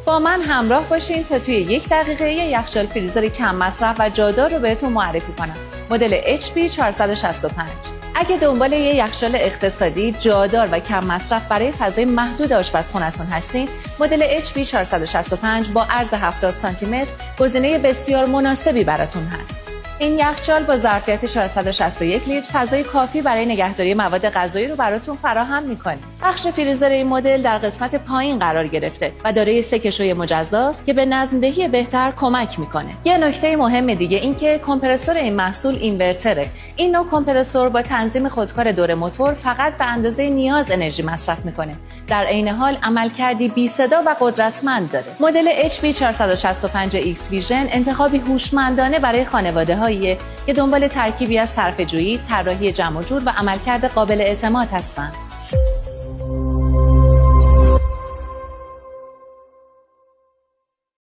با من همراه باشین تا توی 1 دقیقه یه یخچال فریزر کم مصرف و جادار رو بهتون معرفی کنم. مدل HP 465. اگه دنبال یه یخچال اقتصادی، جادار و کم مصرف برای فضای محدود آشپزخونه‌تون هستین، مدل HP 465 با عرض 70 سانتی متر گزینه بسیار مناسبی براتون هست. این یخچال با ظرفیت 461 لیتر فضای کافی برای نگهداری مواد غذایی رو براتون فراهم می‌کنه. بخش فریزر این مدل در قسمت پایین قرار گرفته و دارای 3 کشوی مجزاست که به نظم‌دهی بهتر کمک می‌کنه. یه نکته مهم دیگه این که کمپرسور این محصول اینورتره. این نوع کمپرسور با تنظیم خودکار دور موتور فقط به اندازه نیاز انرژی مصرف می‌کنه. در عین حال عملکردی بی صدا و قدرتمند داره. مدل HP 465 X Vision انتخابی هوشمندانه برای خانواده‌های که دنبال ترکیبی از صرفه‌جویی، طراحی جمع و جور و عملکرد قابل اعتماد هستند.